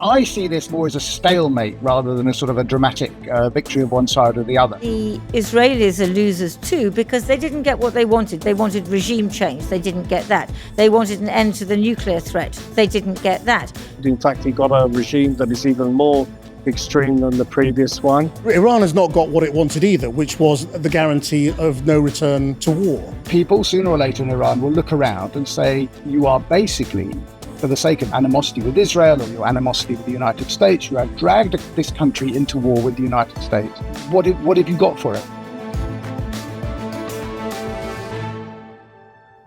I see this more as a stalemate rather than a sort of a dramatic victory of one side or the other. The Israelis are losers too because they didn't get what they wanted. They wanted regime change. They didn't get that. They wanted an end to the nuclear threat. They didn't get that. In fact, he got a regime that is even more extreme than the previous one. Iran has not got what it wanted either, which was the guarantee of no return to war. People sooner or later in Iran will look around and say, you are basically, for the sake of animosity with Israel or your animosity with the United States, you have dragged this country into war with the United States. What have you got for it?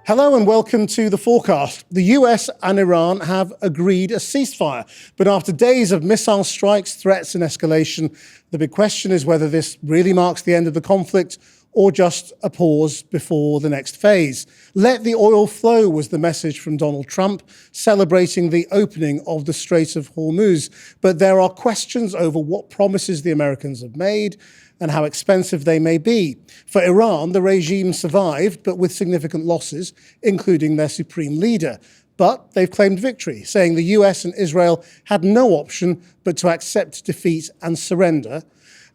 Hello and welcome to the Fourcast. The US and Iran have agreed a ceasefire, but after days of missile strikes, threats and escalation, the big question is whether this really marks the end of the conflict or just a pause before the next phase. Let the oil flow was the message from Donald Trump, celebrating the opening of the Strait of Hormuz. But there are questions over what promises the Americans have made and how expensive they may be. For Iran, the regime survived, but with significant losses, including their supreme leader. But they've claimed victory, saying the US and Israel had no option but to accept defeat and surrender.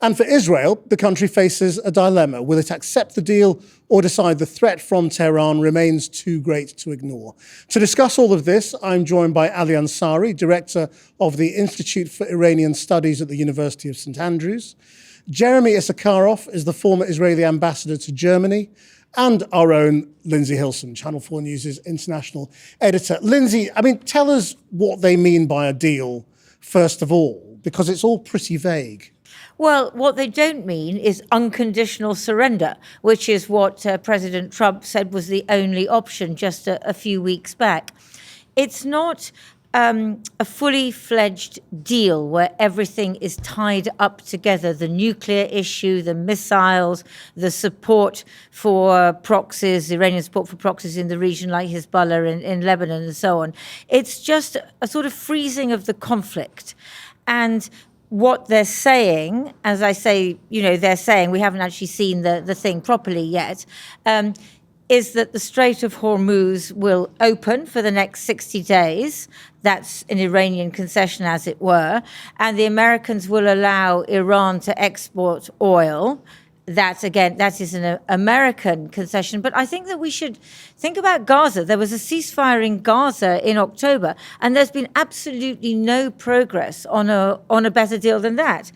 And for Israel, the country faces a dilemma. Will it accept the deal or decide the threat from Tehran remains too great to ignore? To discuss all of this, I'm joined by Ali Ansari, Director of the Institute for Iranian Studies at the University of St. Andrews. Jeremy Issacharoff is the former Israeli ambassador to Germany, and our own Lindsey Hilsum, Channel 4 News' international editor. Lindsey, tell us what they mean by a deal, first of all, because it's all pretty vague. Well, what they don't mean is unconditional surrender, which is what President Trump said was the only option just a few weeks back. It's not a fully fledged deal where everything is tied up together, the nuclear issue, the missiles, the support for proxies, Iranian support for proxies in the region like Hezbollah in Lebanon and so on. It's just a sort of freezing of the conflict. And what they're saying, as I say, they're saying, we haven't actually seen the thing properly yet, is that the Strait of Hormuz will open for the next 60 days. That's an Iranian concession, as it were. And the Americans will allow Iran to export oil. That is an American concession. But I think that we should think about Gaza. There was a ceasefire in Gaza in October, and there's been absolutely no progress on a better deal than that.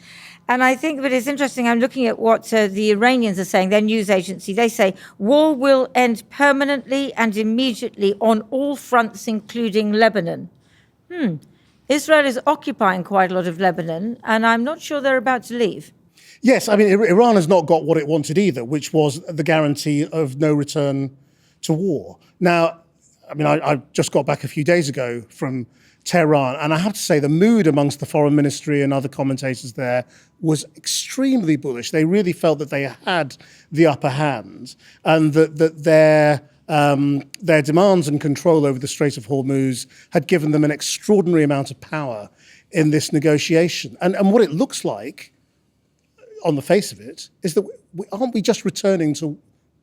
And I think that it's interesting. I'm looking at what the Iranians are saying, their news agency. They say war will end permanently and immediately on all fronts, including Lebanon. Israel is occupying quite a lot of Lebanon, and I'm not sure they're about to leave. Yes, Iran has not got what it wanted either, which was the guarantee of no return to war. Now, I just got back a few days ago from Tehran, and I have to say the mood amongst the foreign ministry and other commentators there was extremely bullish. They really felt that they had the upper hand and that their demands and control over the Strait of Hormuz had given them an extraordinary amount of power in this negotiation. And what it looks like, on the face of it, is that aren't we just returning to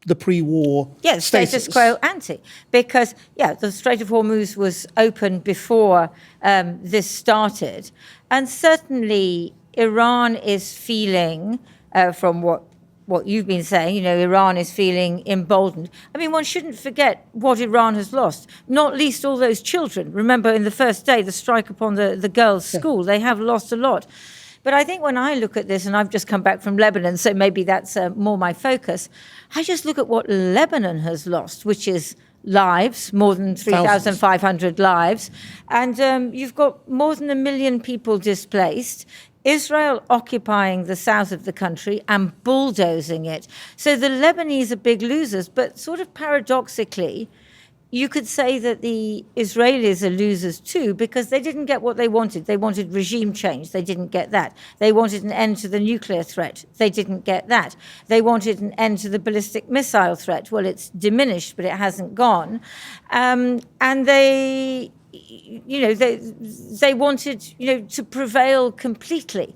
the pre-war status? Status quo ante. Because, the Strait of Hormuz was open before this started. And certainly Iran is feeling, from what you've been saying, Iran is feeling emboldened. One shouldn't forget what Iran has lost, not least all those children. Remember, in the first day, the strike upon the girls' school, they have lost a lot. But I think when I look at this, and I've just come back from Lebanon, so maybe that's more my focus, I just look at what Lebanon has lost, which is lives, more than 3,500 lives. And you've got more than 1 million people displaced. Israel occupying the south of the country and bulldozing it. So the Lebanese are big losers, but sort of paradoxically, you could say that the Israelis are losers too because they didn't get what they wanted. They wanted regime change. They didn't get that. They wanted an end to the nuclear threat. They didn't get that. They wanted an end to the ballistic missile threat. Well, it's diminished, but it hasn't gone. And they wanted, to prevail completely.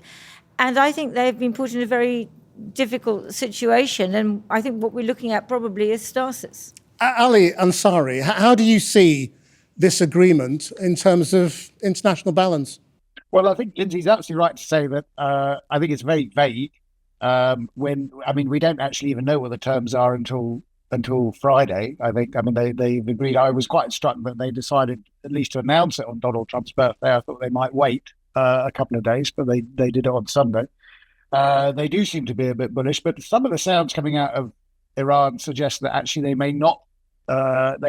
And I think they've been put in a very difficult situation. And I think what we're looking at probably is stasis. Ali Ansari, how do you see this agreement in terms of international balance? Well, I think Lindsay's absolutely right to say that I think it's very vague. We don't actually even know what the terms are until Friday. They've agreed. I was quite struck that they decided at least to announce it on Donald Trump's birthday. I thought they might wait a couple of days, but they did it on Sunday. They do seem to be a bit bullish, but some of the sounds coming out of Iran suggest that actually they may not have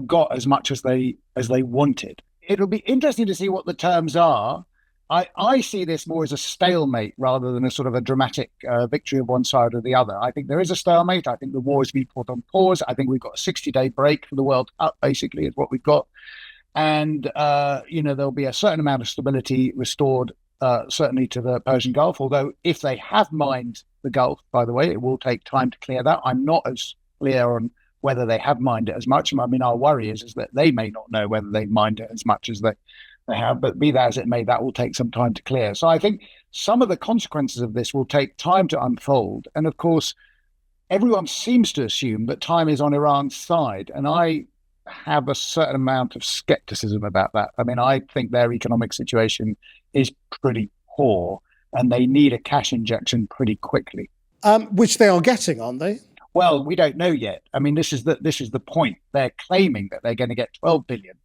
got as much as they wanted. It'll be interesting to see what the terms are. I see this more as a stalemate rather than a sort of a dramatic victory of one side or the other. I think there is a stalemate. I think the war has been put on pause. I think we've got a 60-day break for the World Cup, basically, is what we've got. And, there'll be a certain amount of stability restored, certainly to the Persian Gulf, although if they have mined the Gulf, by the way, it will take time to clear that. I'm not as clear on whether they have mined it as much. I mean, our worry is that they may not know whether they've mined it as much as they have, but be that as it may, that will take some time to clear. So I think some of the consequences of this will take time to unfold. And of course, everyone seems to assume that time is on Iran's side. And I have a certain amount of skepticism about that. I mean, I think their economic situation is pretty poor and they need a cash injection pretty quickly. Which they are getting, aren't they? Well, we don't know yet. I mean, this is the point. They're claiming that they're going to get 12 billion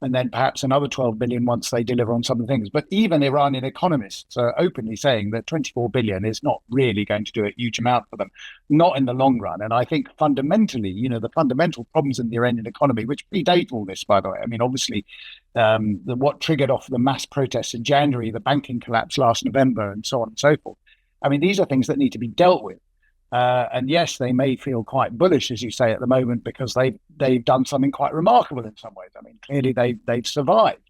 and then perhaps another 12 billion once they deliver on some of the things. But even Iranian economists are openly saying that 24 billion is not really going to do a huge amount for them, not in the long run. And I think fundamentally, the fundamental problems in the Iranian economy, which predate all this, by the way, I mean, obviously, what triggered off the mass protests in January, the banking collapse last November, and so on and so forth. I mean, these are things that need to be dealt with. And yes, they may feel quite bullish, as you say, at the moment, because they've done something quite remarkable in some ways. I mean, clearly they've survived.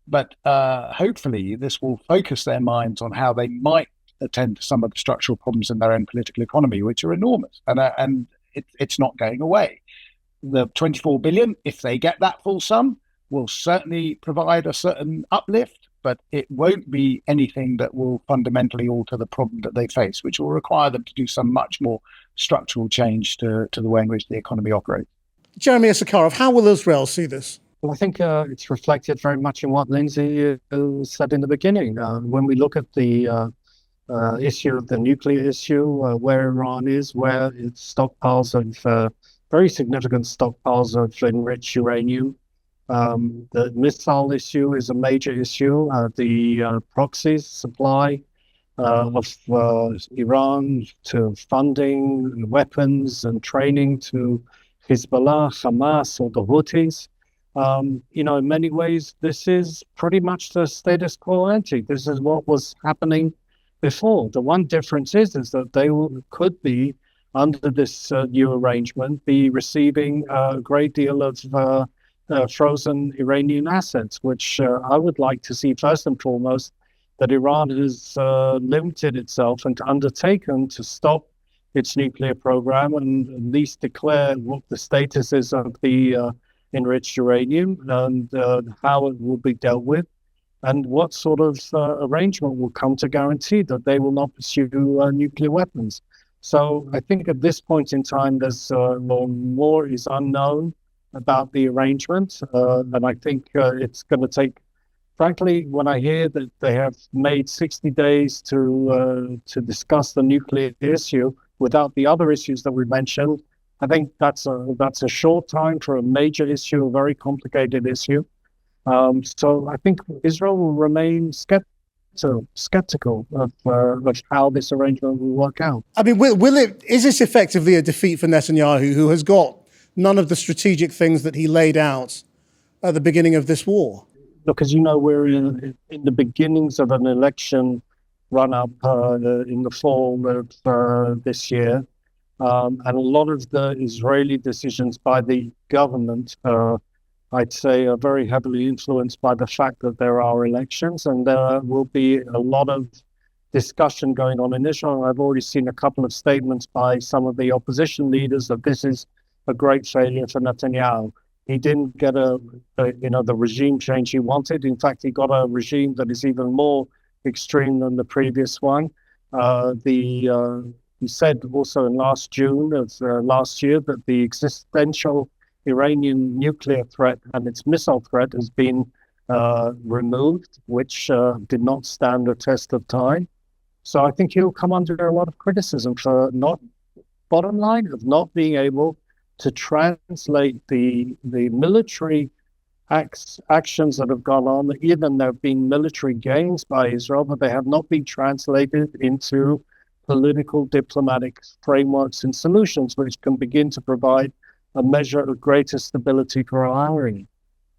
But hopefully this will focus their minds on how they might attend to some of the structural problems in their own political economy, which are enormous. And it's not going away. The 24 billion, if they get that full sum, will certainly provide a certain uplift. But it won't be anything that will fundamentally alter the problem that they face, which will require them to do some much more structural change to the way in which the economy operates. Jeremy Issacharoff, how will Israel see this? Well, I think it's reflected very much in what Lindsey said in the beginning. When we look at the issue, the nuclear issue, where Iran is, where its stockpiles of very significant stockpiles of enriched uranium. The missile issue is a major issue. The proxies supply of Iran to funding, weapons and training to Hezbollah, Hamas, or the Houthis. In many ways, this is pretty much the status quo ante. This is what was happening before. The one difference is that they could be, under this new arrangement, be receiving a great deal of frozen Iranian assets, which I would like to see first and foremost that Iran has limited itself and undertaken to stop its nuclear program and at least declare what the status is of the enriched uranium and how it will be dealt with and what sort of arrangement will come to guarantee that they will not pursue nuclear weapons. So I think at this point in time, there's more is unknown about the arrangement, and I think it's going to take. Frankly, when I hear that they have made 60 days to discuss the nuclear issue without the other issues that we mentioned, I think that's a short time for a major issue, a very complicated issue. So I think Israel will remain skeptical of how this arrangement will work out. I mean, is this effectively a defeat for Netanyahu, who has got none of the strategic things that he laid out at the beginning of this war? Look, as you know, we're in the beginnings of an election run-up in the fall of this year. And a lot of the Israeli decisions by the government, I'd say, are very heavily influenced by the fact that there are elections, and there will be a lot of discussion going on in Israel. I've already seen a couple of statements by some of the opposition leaders that this is a great failure for Netanyahu. He didn't get the regime change he wanted. In fact, he got a regime that is even more extreme than the previous one. He said also in last June of last year that the existential Iranian nuclear threat and its missile threat has been removed, which did not stand the test of time. So I think he'll come under a lot of criticism for bottom line, of not being able to translate the military actions that have gone on, even there have been military gains by Israel, but they have not been translated into political, diplomatic frameworks and solutions which can begin to provide a measure of greater stability for Iranian.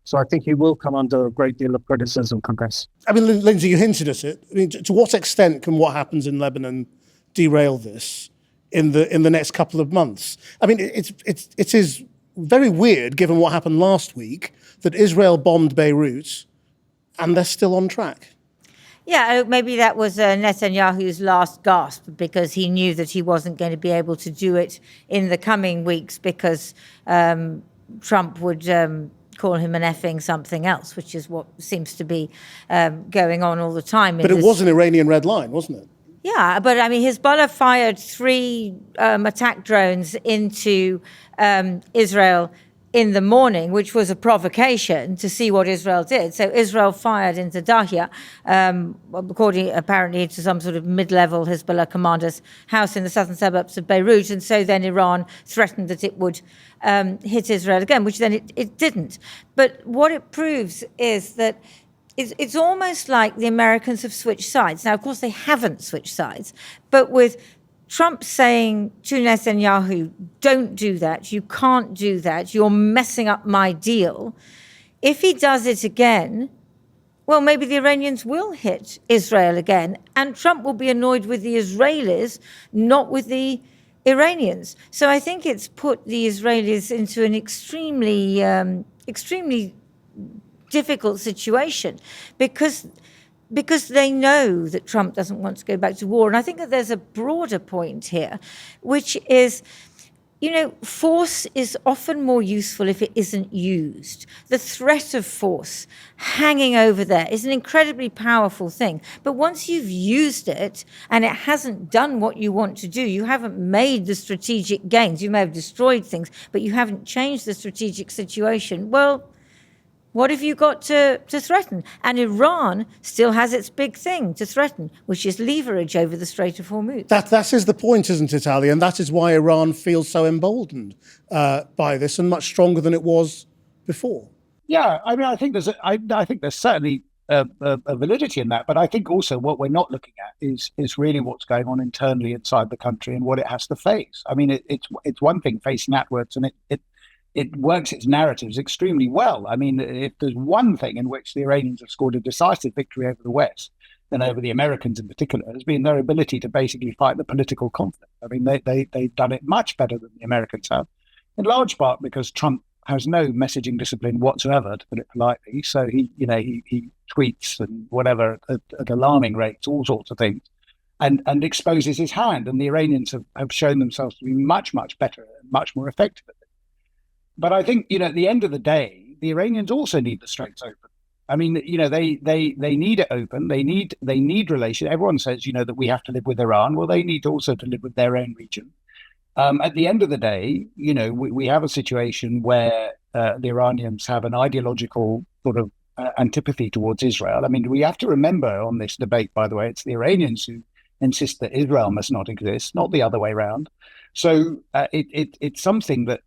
So I think he will come under a great deal of criticism for this. I mean, Lindsey, you hinted at it. I mean, to what extent can what happens in Lebanon derail this in the next couple of months? I mean, it is very weird, given what happened last week, that Israel bombed Beirut and they're still on track. Yeah, maybe that was Netanyahu's last gasp, because he knew that he wasn't going to be able to do it in the coming weeks, because Trump would call him an effing something else, which is what seems to be going on all the time. But it was an Iranian red line, wasn't it? Yeah, but I mean, Hezbollah fired 3 attack drones into Israel in the morning, which was a provocation to see what Israel did. So Israel fired into Dahia, according apparently to some sort of mid-level Hezbollah commander's house in the southern suburbs of Beirut. And so then Iran threatened that it would hit Israel again, which then it didn't. But what it proves is that it's almost like the Americans have switched sides. Now, of course, they haven't switched sides, but with Trump saying to Netanyahu, don't do that, you can't do that, you're messing up my deal. If he does it again, well, maybe the Iranians will hit Israel again, and Trump will be annoyed with the Israelis, not with the Iranians. So I think it's put the Israelis into an extremely difficult situation, because they know that Trump doesn't want to go back to war. And I think that there's a broader point here, which is, force is often more useful if it isn't used. The threat of force hanging over there is an incredibly powerful thing. But once you've used it and it hasn't done what you want to do, you haven't made the strategic gains. You may have destroyed things, but you haven't changed the strategic situation. Well, what have you got to threaten? And Iran still has its big thing to threaten, which is leverage over the Strait of Hormuz. That is the point, isn't it, Ali? And that is why Iran feels so emboldened by this, and much stronger than it was before. Yeah, I mean, I think there's certainly a validity in that, but I think also what we're not looking at is really what's going on internally inside the country and what it has to face. I mean, it's one thing facing outwards, and it works its narratives extremely well. I mean, if there's one thing in which the Iranians have scored a decisive victory over the West, and over the Americans in particular, has been their ability to basically fight the political conflict. I mean, they've done it much better than the Americans have, in large part because Trump has no messaging discipline whatsoever, to put it politely. So he tweets and whatever at alarming rates, all sorts of things, and exposes his hand. And the Iranians have shown themselves to be much, much better and much more effective at it. But I think, at the end of the day, the Iranians also need the straits open. I mean, they need it open. They need relation. Everyone says, that we have to live with Iran. Well, they need also to live with their own region. At the end of the day, we have a situation where the Iranians have an ideological sort of antipathy towards Israel. I mean, we have to remember on this debate, by the way, it's the Iranians who insist that Israel must not exist, not the other way around. So it's something that,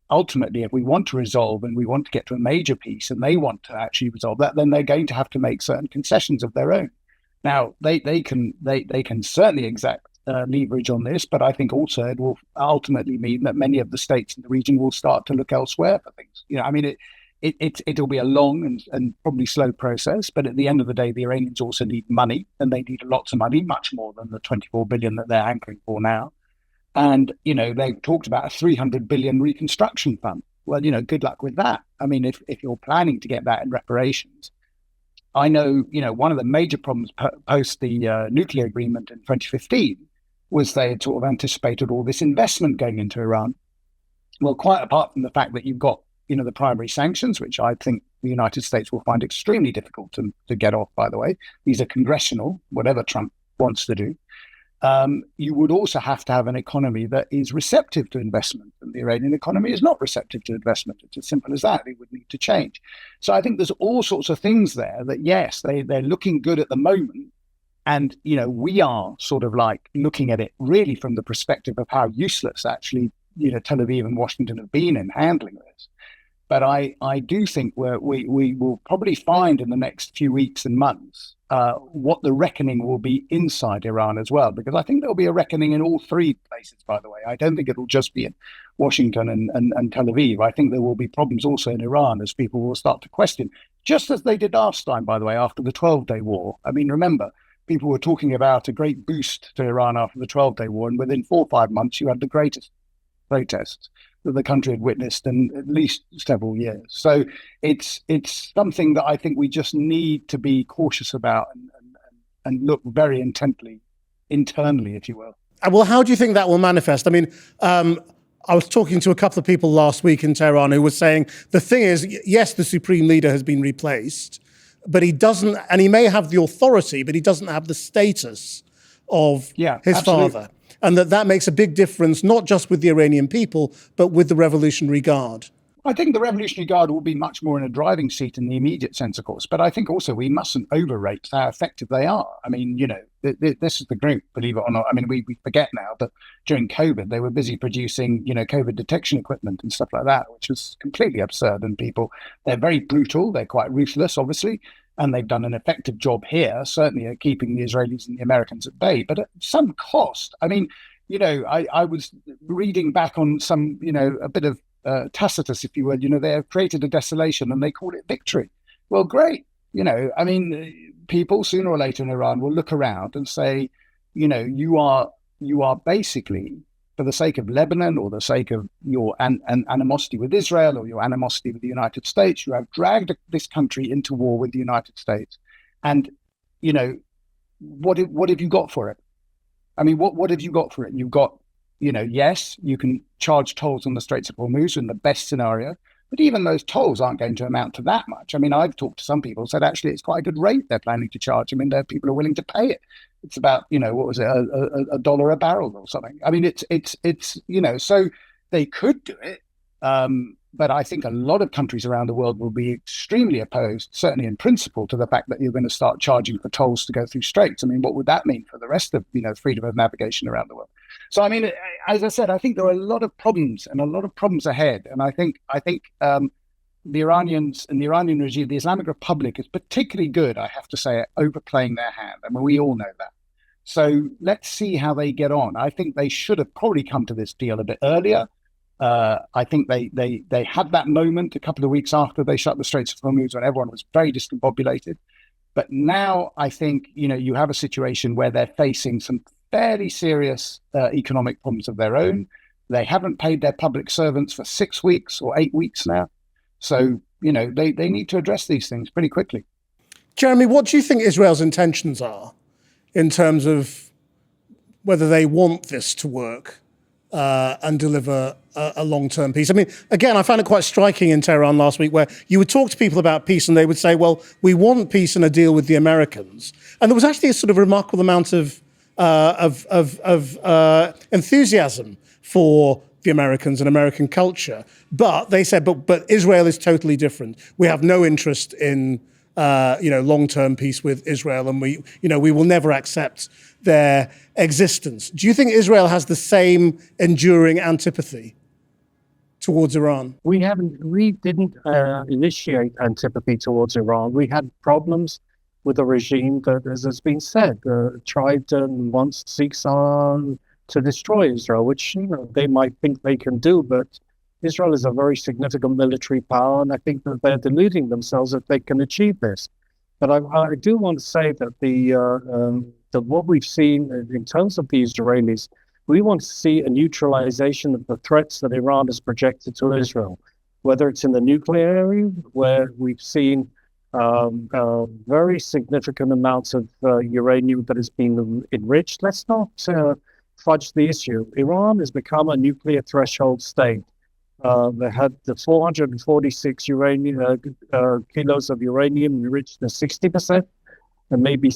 ultimately, if we want to resolve and we want to get to a major peace and they want to actually resolve that, then they're going to have to make certain concessions of their own. Now, they can certainly exact leverage on this, but I think also it will ultimately mean that many of the states in the region will start to look elsewhere for things. I mean, it'll be a long and probably slow process, but at the end of the day, the Iranians also need money, and they need lots of money, much more than the 24 billion that they're hankering for now. And, they've talked about a 300 billion reconstruction fund. Well, good luck with that. I mean, if you're planning to get that in reparations, I know, one of the major problems post the nuclear agreement in 2015 was they had sort of anticipated all this investment going into Iran. Well, quite apart from the fact that you've got, the primary sanctions, which I think the United States will find extremely difficult to get off, by the way. These are congressional, whatever Trump wants to do. you would also have to have an economy that is receptive to investment. And the Iranian economy is not receptive to investment. It's as simple as that. It would need to change. So I think there's all sorts of things there that, yes, they're looking good at the moment. And, we are sort of like looking at it really from the perspective of how useless actually, Tel Aviv and Washington have been in handling this. But I do think we will probably find in the next few weeks and months what the reckoning will be inside Iran as well, because I think there'll be a reckoning in all three places, by the way. I don't think it'll just be in Washington and Tel Aviv. I think there will be problems also in Iran as people will start to question, just as they did last time, by the way, after the 12-day war. I mean, remember, people were talking about a great boost to Iran after the 12-day war, and within 4 or 5 months, you had the greatest protests that the country had witnessed in at least several years. So it's something that I think we just need to be cautious about and look very intently, internally, if you will. Well, how do you think that will manifest? I mean, I was talking to a couple of people last week in Tehran who were saying the thing is, yes, the supreme leader has been replaced, but he doesn't, and he may have the authority, but he doesn't have the status of his father. And that makes a big difference, not just with the Iranian people, but with the Revolutionary Guard. I think the Revolutionary Guard will be much more in a driving seat in the immediate sense, of course. But I think also we mustn't overrate how effective they are. I mean, this is the group, believe it or not. I mean, we forget now that during COVID, they were busy producing, COVID detection equipment and stuff like that, which was completely absurd. And they're very brutal. They're quite ruthless, obviously. And they've done an effective job here, certainly at keeping the Israelis and the Americans at bay. But at some cost, I mean, I was reading back on some, a bit of Tacitus, if you will. They have created a desolation and they call it victory. Well, great. I mean, people sooner or later in Iran will look around and say, you are basically, for the sake of Lebanon or the sake of your animosity with Israel or your animosity with the United States, you have dragged this country into war with the United States. And, what have you got for it? I mean, what have you got for it? You've got, yes, you can charge tolls on the Straits of Hormuz in the best scenario, but even those tolls aren't going to amount to that much. I mean, I've talked to some people who said, actually, it's quite a good rate they're planning to charge. I mean, people are willing to pay it. It's about, what was it, a dollar a barrel or something. I mean, it's so they could do it. But I think a lot of countries around the world will be extremely opposed, certainly in principle, to the fact that you're going to start charging for tolls to go through straits. I mean, what would that mean for the rest of, freedom of navigation around the world? So, I mean, as I said, I think there are a lot of problems and a lot of problems ahead. And I think the Iranians and the Iranian regime, the Islamic Republic, is particularly good, I have to say, at overplaying their hand. I mean, we all know that. So let's see how they get on. I think they should have probably come to this deal a bit earlier. I think they had that moment a couple of weeks after they shut the Straits of Hormuz when everyone was very discombobulated. But now I think, you have a situation where they're facing some fairly serious economic problems of their own. They haven't paid their public servants for 6 weeks or 8 weeks now. So, they need to address these things pretty quickly. Jeremy, what do you think Israel's intentions are in terms of whether they want this to work and deliver a long-term peace? I mean, again, I found it quite striking in Tehran last week where you would talk to people about peace and they would say, well, we want peace and a deal with the Americans. And there was actually a sort of remarkable amount of enthusiasm for the Americans and American culture. But they said, but Israel is totally different. We have no interest in long-term peace with Israel, and we will never accept their existence. Do you think Israel has the same enduring antipathy towards Iran? We didn't initiate antipathy towards Iran. We had problems with a regime that, as has been said, tried once seeks to destroy Israel, which they might think they can do, but Israel is a very significant military power, and I think that they're deluding themselves that they can achieve this. But I do want to say that that what we've seen in terms of the Israelis, we want to see a neutralization of the threats that Iran has projected to Israel, whether it's in the nuclear area, where we've seen very significant amounts of uranium that has been enriched. Let's not fudge the issue. Iran has become a nuclear threshold state. They had the 446 kilos of uranium enriched to 60%. and maybe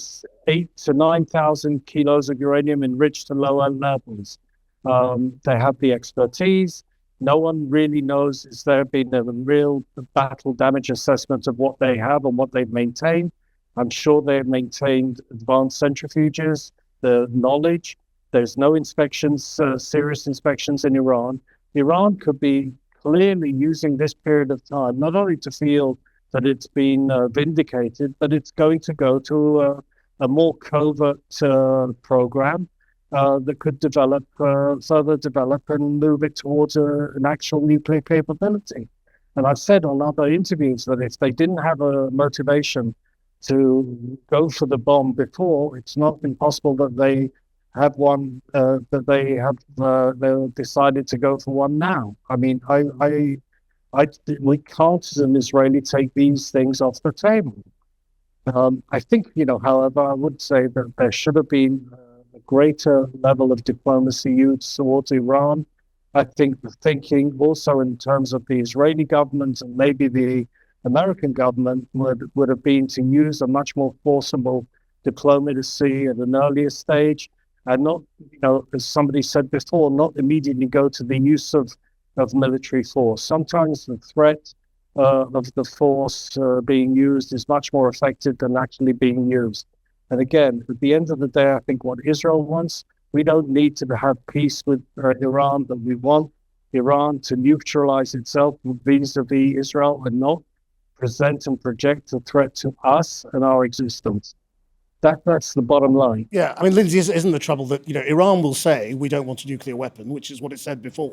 8 to 9,000 kilos of uranium enriched to lower levels. They have the expertise. No one really knows, is there been a real battle damage assessment of what they have and what they've maintained. I'm sure they've maintained advanced centrifuges, the knowledge. There's no inspections, serious inspections in Iran. Iran could be clearly using this period of time, not only to feel that it's been vindicated, but it's going to go to a more covert program that could further develop and move it towards an actual nuclear capability. And I've said on other interviews that if they didn't have a motivation to go for the bomb before, it's not impossible that they have one, that they decided to go for one now. I mean, we can't as an Israeli take these things off the table. I think, however, I would say that there should have been a greater level of diplomacy used towards Iran. I think the thinking also in terms of the Israeli government and maybe the American government would have been to use a much more forcible diplomacy at an earlier stage, and not, as somebody said before, not immediately go to the use of military force. Sometimes the threat of the force being used is much more effective than actually being used. And again, at the end of the day, I think what Israel wants, we don't need to have peace with Iran, but we want Iran to neutralize itself vis-a-vis Israel and not present and project a threat to us and our existence. That's the bottom line. Yeah, I mean, Lindsey, isn't the trouble that, Iran will say we don't want a nuclear weapon, which is what it said before,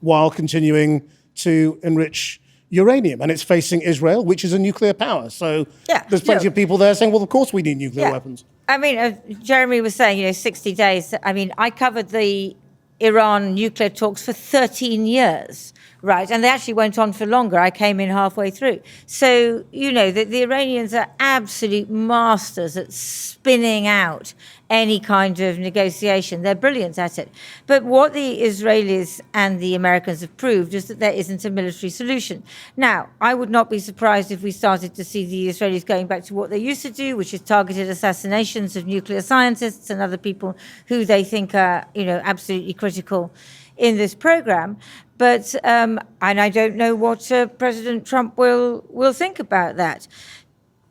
while continuing to enrich uranium, and it's facing Israel, which is a nuclear power. So there's plenty of people there saying, well, of course we need nuclear weapons. I mean, Jeremy was saying, 60 days. I mean, I covered the Iran nuclear talks for 13 years, right? And they actually went on for longer. I came in halfway through. So, the Iranians are absolute masters at spinning out any kind of negotiation. They're brilliant at it. But what the Israelis and the Americans have proved is that there isn't a military solution. Now, I would not be surprised if we started to see the Israelis going back to what they used to do, which is targeted assassinations of nuclear scientists and other people who they think are, absolutely critical in this program. But, and I don't know what President Trump will think about that.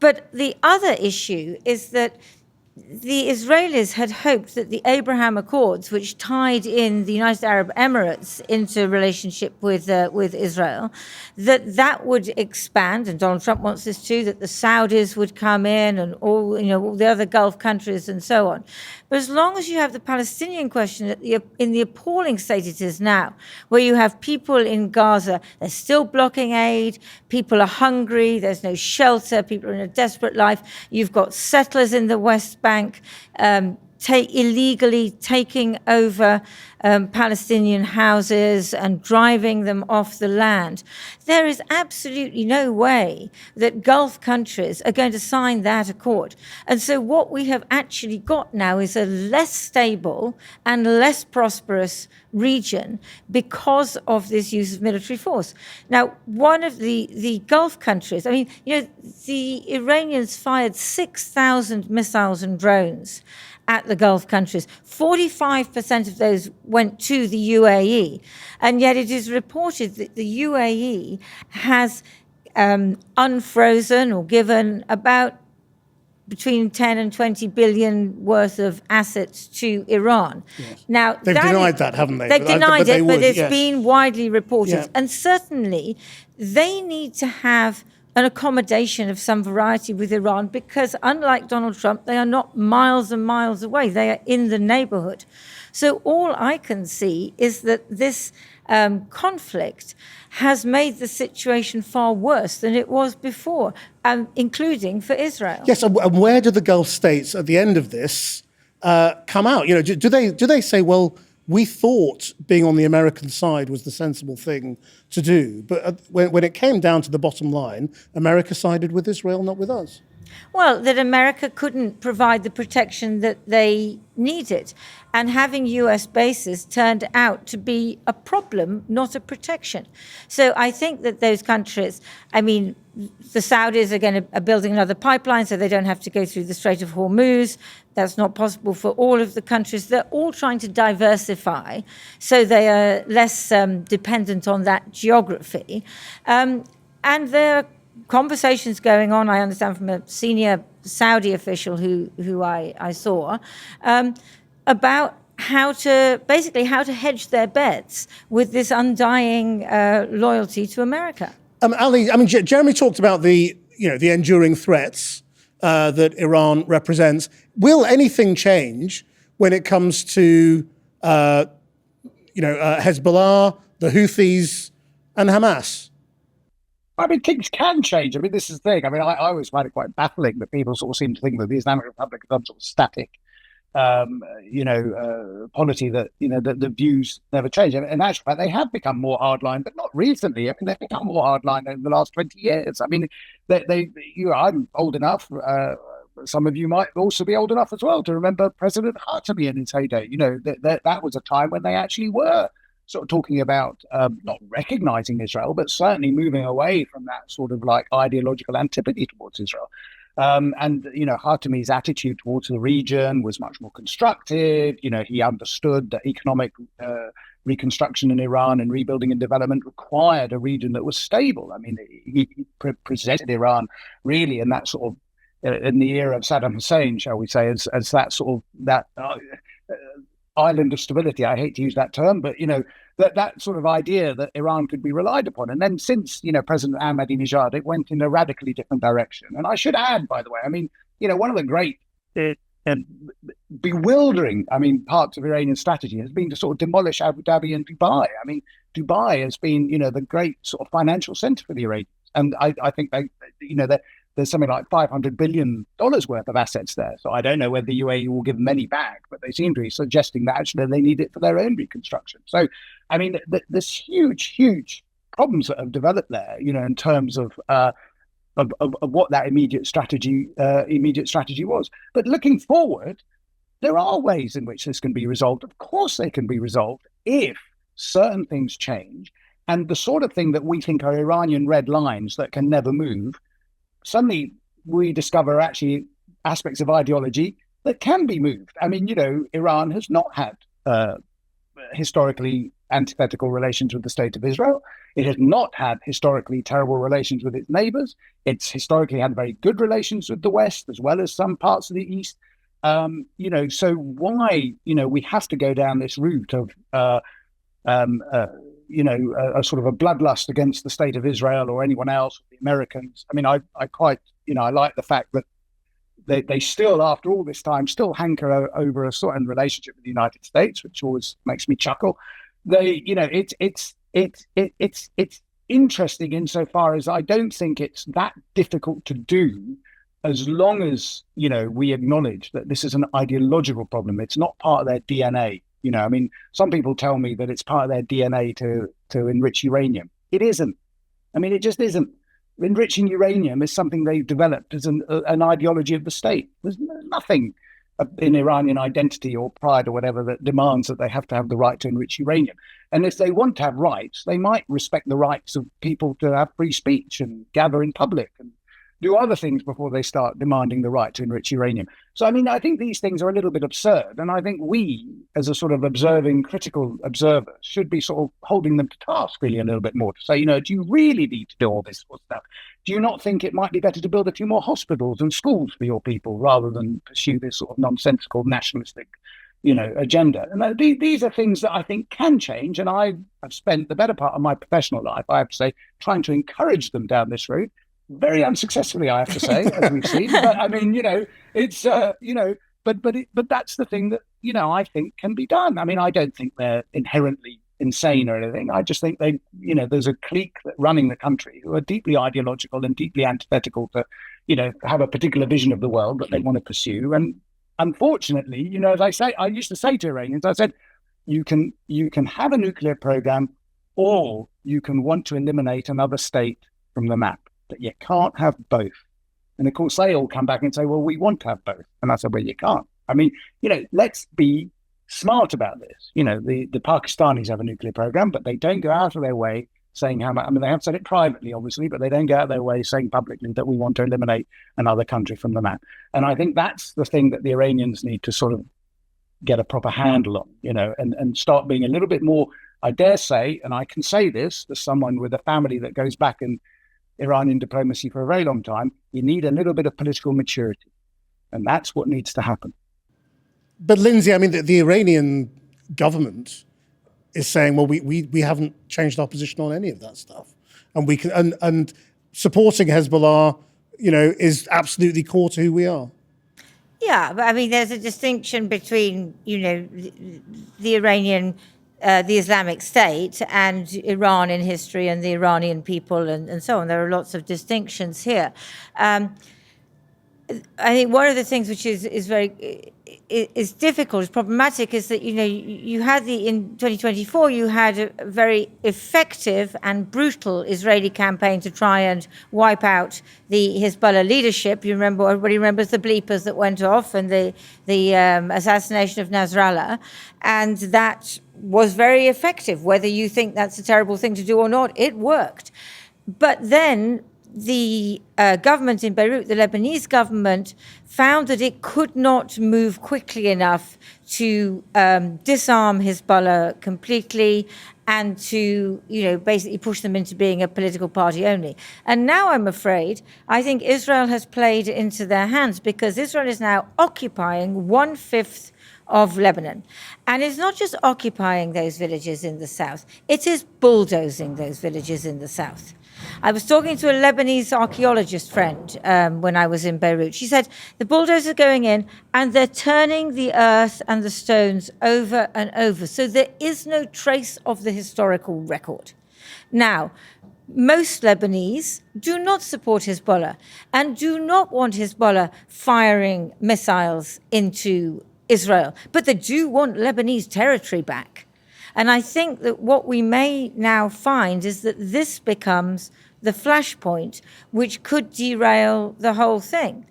But the other issue is that the Israelis had hoped that the Abraham Accords, which tied in the United Arab Emirates into relationship with Israel, that would expand, and Donald Trump wants this too, that the Saudis would come in and all the other Gulf countries and so on. But as long as you have the Palestinian question in the appalling state it is now, where you have people in Gaza, they're still blocking aid, people are hungry, there's no shelter, people are in a desperate life, you've got settlers in the West Bank illegally taking over Palestinian houses and driving them off the land. There is absolutely no way that Gulf countries are going to sign that accord. And so what we have actually got now is a less stable and less prosperous region because of this use of military force. Now, one of the Gulf countries, the Iranians fired 6,000 missiles and drones at the Gulf countries. 45% of those went to the UAE. And yet it is reported that the UAE has unfrozen or given about between 10 and 20 billion worth of assets to Iran. Yes. Now, they've denied that, haven't they? They've denied it, but it's been widely reported. Yeah. And certainly they need to have an accommodation of some variety with Iran because, unlike Donald Trump, they are not miles and miles away. They are in the neighborhood. So all I can see is that this conflict has made the situation far worse than it was before, including for Israel. Yes, and where do the Gulf states at the end of this come out? Do they say, well, we thought being on the American side was the sensible thing to do, but when it came down to the bottom line, America sided with Israel, not with us? Well, that America couldn't provide the protection that they needed. And having US bases turned out to be a problem, not a protection. So I think that those countries, I mean, the Saudis are building another pipeline so they don't have to go through the Strait of Hormuz. That's not possible for all of the countries. They're all trying to diversify so they are less dependent on that geography. And there are conversations going on, I understand from a senior Saudi official who I saw, about how to hedge their bets with this undying loyalty to America. Ali, I mean, Jeremy talked about the enduring threats that Iran represents. Will anything change when it comes to Hezbollah, the Houthis, and Hamas? I mean, things can change. I mean, this is the thing. I mean, I always find it quite baffling that people sort of seem to think that the Islamic Republic is some sort of static, polity that, that the views never change. And in actual fact, they have become more hardline, but not recently. I mean, they've become more hardline in the last 20 years. I mean, I'm old enough. Some of you might also be old enough as well to remember President Khatami in his heyday. That was a time when they actually were sort of talking about not recognizing Israel, but certainly moving away from that sort of like ideological antipathy towards Israel. Khatami's attitude towards the region was much more constructive. He understood that economic reconstruction in Iran and rebuilding and development required a region that was stable. I mean, he presented Iran really in that sort of, in the era of Saddam Hussein, shall we say, as that sort of, that island of stability. I hate to use that term, but that sort of idea that Iran could be relied upon. And then since President Ahmadinejad, it went in a radically different direction. And I should add, by the way, I mean, one of the great bewildering, parts of Iranian strategy has been to sort of demolish Abu Dhabi and Dubai. I mean, Dubai has been the great sort of financial center for the Iranians, and I think there's something like $500 billion worth of assets there. So I don't know whether the UAE will give them any back, but they seem to be suggesting that actually they need it for their own reconstruction. So, I mean, there's huge problems that have developed there, in terms of what that immediate strategy was. But looking forward, there are ways in which this can be resolved. Of course, they can be resolved if certain things change, and the sort of thing that we think are Iranian red lines that can never move. Suddenly we discover actually aspects of ideology that can be moved. I mean, Iran has not had historically antithetical relations with the state of Israel. It has not had historically terrible relations with its neighbors. It's historically had very good relations with the West, as well as some parts of the East. So why, we have to go down this route of a sort of a bloodlust against the state of Israel or anyone else, the Americans. I mean, I quite, I like the fact that they still, after all this time, still hanker over a certain relationship with the United States, which always makes me chuckle. It's interesting insofar as I don't think it's that difficult to do, as long as, we acknowledge that this is an ideological problem. It's not part of their DNA. Some people tell me that it's part of their DNA to enrich uranium. It isn't. It just isn't. Enriching uranium is something they've developed as an ideology of the state. There's nothing in Iranian identity or pride or whatever that demands that they have to have the right to enrich uranium. And if they want to have rights, they might respect the rights of people to have free speech and gather in public and do other things before they start demanding the right to enrich uranium. So, I think these things are a little bit absurd. And I think we, as a sort of observing, critical observer, should be sort of holding them to task really a little bit more to say, do you really need to do all this sort of stuff? Do you not think it might be better to build a few more hospitals and schools for your people rather than pursue this sort of nonsensical nationalistic, agenda? And these are things that I think can change. And I've spent the better part of my professional life, I have to say, trying to encourage them down this route. Very unsuccessfully, I have to say, as we've seen. But it's but that's the thing that I think can be done. I don't think they're inherently insane or anything. I just think there's a clique running the country who are deeply ideological and deeply antithetical to have a particular vision of the world that they want to pursue. And unfortunately, as I used to say to Iranians, I said, you can have a nuclear program, or you can want to eliminate another state from the map. But you can't have both. And of course, they all come back and say, well, we want to have both. And I said, well, you can't. I mean, let's be smart about this. The Pakistanis have a nuclear program, but they don't go out of their way saying how much. I mean, they have said it privately, obviously, but they don't go out of their way saying publicly that we want to eliminate another country from the map. And I think that's the thing that the Iranians need to sort of get a proper handle on, and start being a little bit more, I dare say, and I can say this as someone with a family that goes back in Iranian diplomacy for a very long time, you need a little bit of political maturity. And that's what needs to happen. But Lindsey, I mean, the Iranian government is saying, well, we haven't changed our position on any of that stuff. And we can, and supporting Hezbollah, is absolutely core to who we are. Yeah, but I mean, there's a distinction between, the Iranian, the Islamic State and Iran in history and the Iranian people and so on. There are lots of distinctions here. I think one of the things which is very is difficult, is problematic, is that you had in 2024 you had a very effective and brutal Israeli campaign to try and wipe out the Hezbollah leadership. Everybody remembers the bleepers that went off and the assassination of Nasrallah, and that was very effective. Whether you think that's a terrible thing to do or not, it worked. But then the government in Beirut, the Lebanese government, found that it could not move quickly enough to disarm Hezbollah completely and to, basically push them into being a political party only. And now I'm afraid, I think Israel has played into their hands, because Israel is now occupying 1/5 of Lebanon. And it's not just occupying those villages in the south, it is bulldozing those villages in the south. I was talking to a Lebanese archaeologist friend when I was in Beirut. She said the bulldozers are going in and they're turning the earth and the stones over and over. So there is no trace of the historical record. Now, most Lebanese do not support Hezbollah and do not want Hezbollah firing missiles into Israel, but they do want Lebanese territory back. And I think that what we may now find is that this becomes the flashpoint which could derail the whole thing.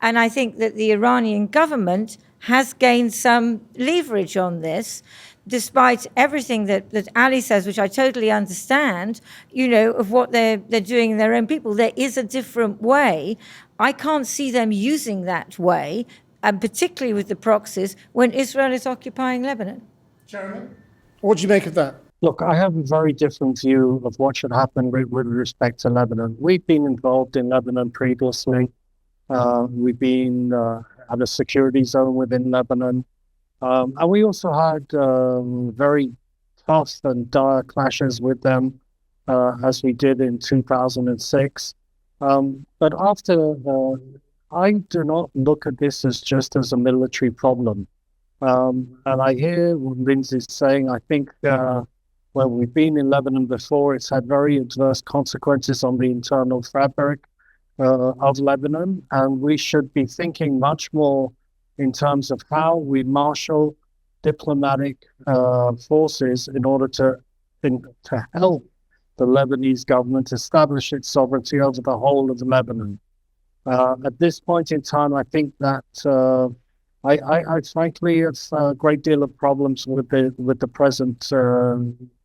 And I think that the Iranian government has gained some leverage on this, despite everything that Ali says, which I totally understand, of what they're doing in their own people. There is a different way. I can't see them using that way, and particularly with the proxies, when Israel is occupying Lebanon. Jeremy? What do you make of that? Look, I have a very different view of what should happen with respect to Lebanon. We've been involved in Lebanon previously. We've been at a security zone within Lebanon. And we also had very tough and dire clashes with them, as we did in 2006. But after, I do not look at this as just as a military problem. And I hear what Lindsey's saying. I think, we've been in Lebanon before, it's had very adverse consequences on the internal fabric of Lebanon. And we should be thinking much more in terms of how we marshal diplomatic forces in order to help the Lebanese government establish its sovereignty over the whole of Lebanon. At this point in time, I think that I frankly have a great deal of problems with the present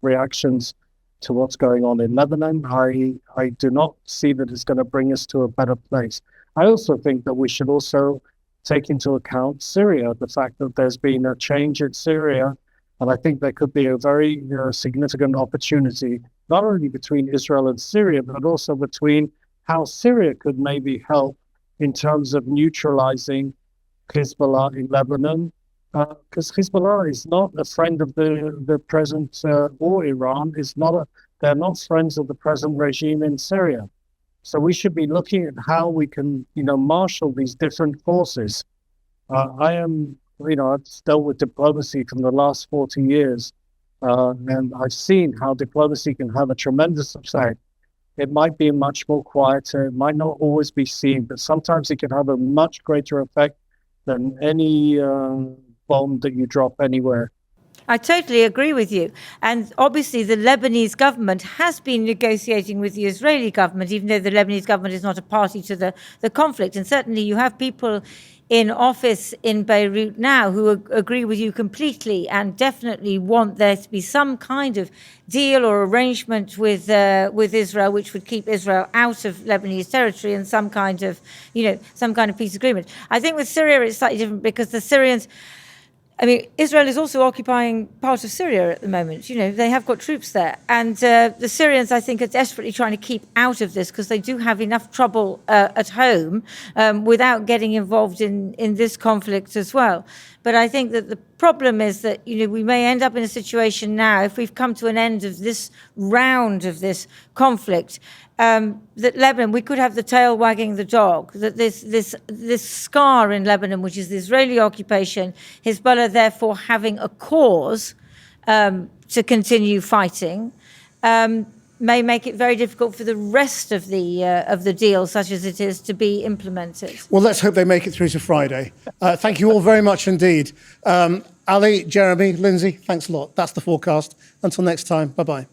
reactions to what's going on in Lebanon. I do not see that it's going to bring us to a better place. I also think that we should also take into account Syria, the fact that there's been a change in Syria, and I think there could be a very significant opportunity, not only between Israel and Syria, but also between how Syria could maybe help in terms of neutralizing Hezbollah in Lebanon, because Hezbollah is not a friend of the present, or Iran is not they're not friends of the present regime in Syria. So we should be looking at how we can, marshal these different forces. I am, I've dealt with diplomacy from the last 40 years, and I've seen how diplomacy can have a tremendous effect. It might be much more quieter, it might not always be seen, but sometimes it can have a much greater effect than any bomb that you drop anywhere. I totally agree with you. And obviously, the Lebanese government has been negotiating with the Israeli government, even though the Lebanese government is not a party to the conflict. And certainly, you have people in office in Beirut now who agree with you completely and definitely want there to be some kind of deal or arrangement with Israel, which would keep Israel out of Lebanese territory, and some kind of peace agreement. I think with Syria it's slightly different because the Syrians, Israel is also occupying part of Syria at the moment. They have got troops there. And the Syrians, I think, are desperately trying to keep out of this because they do have enough trouble at home without getting involved in this conflict as well. But I think that the problem is that, we may end up in a situation now, if we've come to an end of this round of this conflict, that Lebanon, we could have the tail wagging the dog, that this scar in Lebanon, which is the Israeli occupation, Hezbollah therefore having a cause to continue fighting, may make it very difficult for the rest of the deal, such as it is, to be implemented. Well, let's hope they make it through to Friday. Thank you all very much indeed. Ali, Jeremy, Lindsey, thanks a lot. That's the Forecast. Until next time, bye-bye.